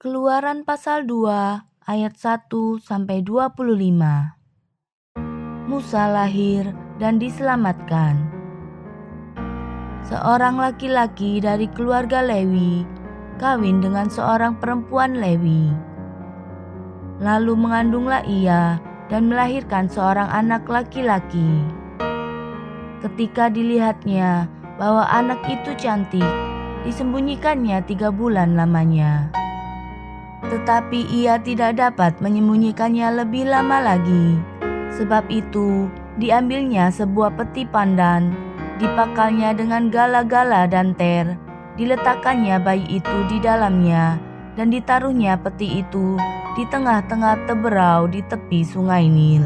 Keluaran pasal 2 ayat 1-25. Musa lahir dan diselamatkan. Seorang laki-laki dari keluarga Lewi kawin dengan seorang perempuan Lewi. Lalu mengandunglah ia dan melahirkan seorang anak laki-laki. Ketika dilihatnya bahwa anak itu cantik, disembunyikannya 3 bulan lamanya. Tetapi ia tidak dapat menyembunyikannya lebih lama lagi. Sebab itu diambilnya sebuah peti pandan, dipakalnya dengan gala-gala dan ter, diletakkannya bayi itu di dalamnya, dan ditaruhnya peti itu di tengah-tengah teberau di tepi sungai Nil.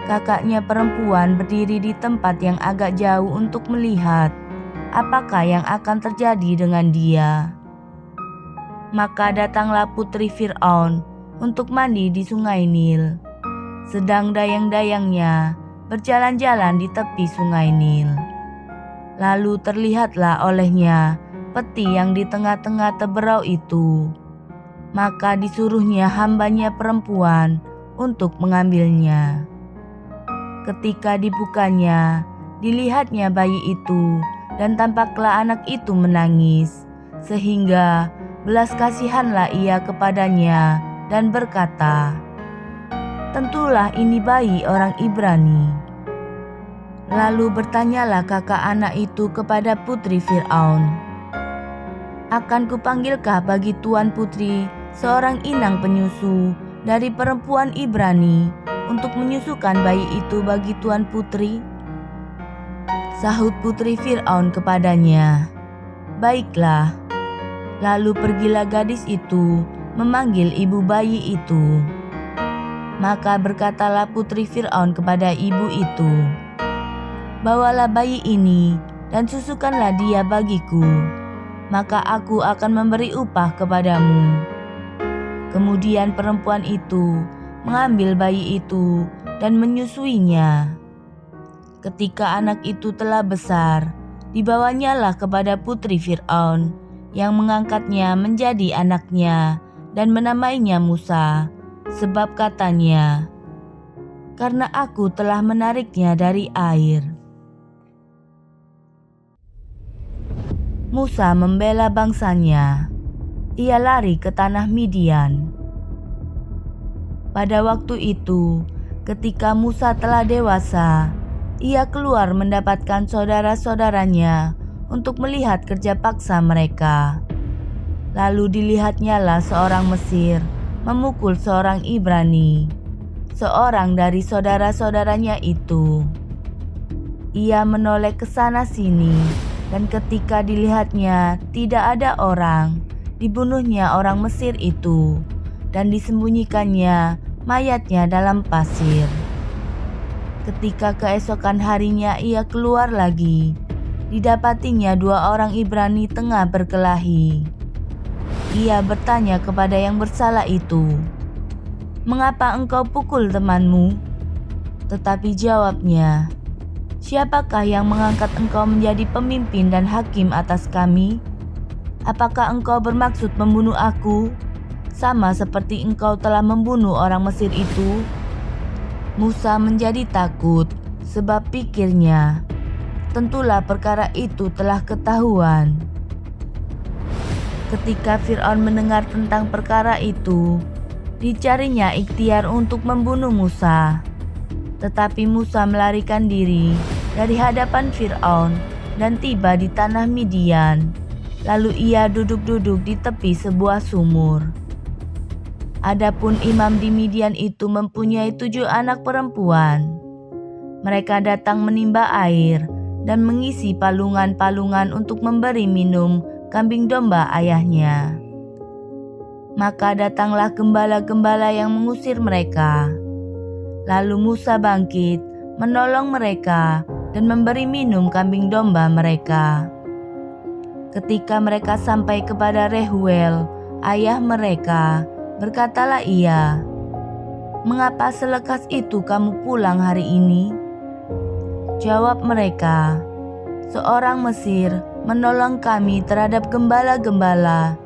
Kakaknya perempuan berdiri di tempat yang agak jauh untuk melihat apakah yang akan terjadi dengan dia. Maka datanglah putri Fir'aun untuk mandi di sungai Nil, sedang dayang-dayangnya berjalan-jalan di tepi sungai Nil. Lalu terlihatlah olehnya peti yang di tengah-tengah teberau itu. Maka disuruhnya hambanya perempuan untuk mengambilnya. Ketika dibukanya, dilihatnya bayi itu, dan tampaklah anak itu menangis, sehingga belas kasihanlah ia kepadanya dan berkata, "Tentulah ini bayi orang Ibrani." Lalu bertanyalah kakak anak itu kepada putri Fir'aun, "Akan kupanggilkah bagi tuan putri seorang inang penyusu dari perempuan Ibrani untuk menyusukan bayi itu bagi tuan putri?" Sahut putri Fir'aun kepadanya, "Baiklah." Lalu pergilah gadis itu memanggil ibu bayi itu. Maka berkatalah putri Fir'aun kepada ibu itu, "Bawalah bayi ini dan susukanlah dia bagiku, maka aku akan memberi upah kepadamu." Kemudian perempuan itu mengambil bayi itu dan menyusuinya. Ketika anak itu telah besar, dibawanyalah kepada putri Fir'aun, yang mengangkatnya menjadi anaknya dan menamainya Musa, sebab katanya, "Karena aku telah menariknya dari air." Musa membela bangsanya. Ia lari ke tanah Midian. Pada waktu itu, ketika Musa telah dewasa, ia keluar mendapatkan saudara-saudaranya untuk melihat kerja paksa mereka. Lalu dilihatnyalah seorang Mesir memukul seorang Ibrani, seorang dari saudara-saudaranya itu. Ia menoleh ke sana sini, dan ketika dilihatnya tidak ada orang, dibunuhnya orang Mesir itu, dan disembunyikannya mayatnya dalam pasir. Ketika keesokan harinya ia keluar lagi, didapatinya 2 orang Ibrani tengah berkelahi. Ia bertanya kepada yang bersalah itu, "Mengapa engkau pukul temanmu?" Tetapi jawabnya, "Siapakah yang mengangkat engkau menjadi pemimpin dan hakim atas kami? Apakah engkau bermaksud membunuh aku, sama seperti engkau telah membunuh orang Mesir itu?" Musa menjadi takut, sebab pikirnya, tentulah perkara itu telah ketahuan. Ketika Fir'aun mendengar tentang perkara itu, dicarinya ikhtiar untuk membunuh Musa. Tetapi Musa melarikan diri dari hadapan Fir'aun dan tiba di tanah Midian. Lalu ia duduk-duduk di tepi sebuah sumur. Adapun imam di Midian itu mempunyai 7 anak perempuan. Mereka datang menimba air dan mengisi palungan-palungan untuk memberi minum kambing domba ayahnya. Maka datanglah gembala-gembala yang mengusir mereka. Lalu Musa bangkit, menolong mereka dan memberi minum kambing domba mereka. Ketika mereka sampai kepada Rehuel, ayah mereka, berkatalah ia, "Mengapa selekas itu kamu pulang hari ini?" Jawab mereka, "Seorang Mesir menolong kami terhadap gembala-gembala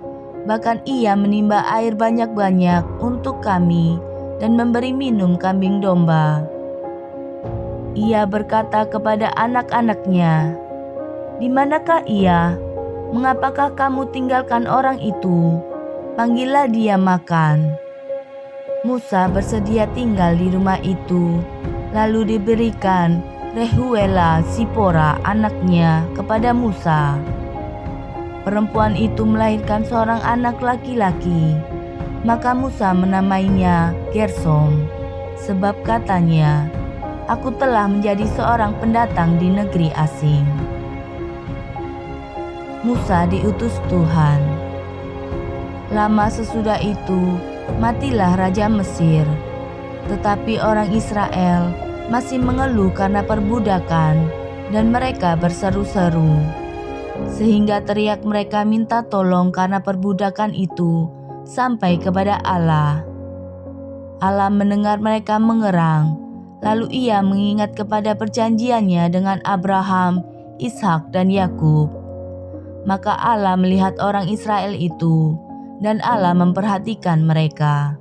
Bahkan ia menimba air banyak-banyak untuk kami dan memberi minum kambing domba. Ia berkata kepada anak-anaknya, "Di manakah ia? Mengapakah kamu tinggalkan orang itu? Panggillah dia makan." Musa bersedia tinggal di rumah itu, lalu diberikan Rehuela Sipora anaknya kepada Musa. Perempuan itu melahirkan seorang anak laki-laki, maka Musa menamainya Gersom, sebab katanya, "Aku telah menjadi seorang pendatang di negeri asing." Musa diutus Tuhan. Lama sesudah itu, matilah Raja Mesir, tetapi orang Israel masih mengeluh karena perbudakan dan mereka berseru-seru. Sehingga teriak mereka minta tolong karena perbudakan itu sampai kepada Allah. Allah mendengar mereka mengerang, lalu ia mengingat kepada perjanjiannya dengan Abraham, Ishak dan Yakub. Maka Allah melihat orang Israel itu, dan Allah memperhatikan mereka.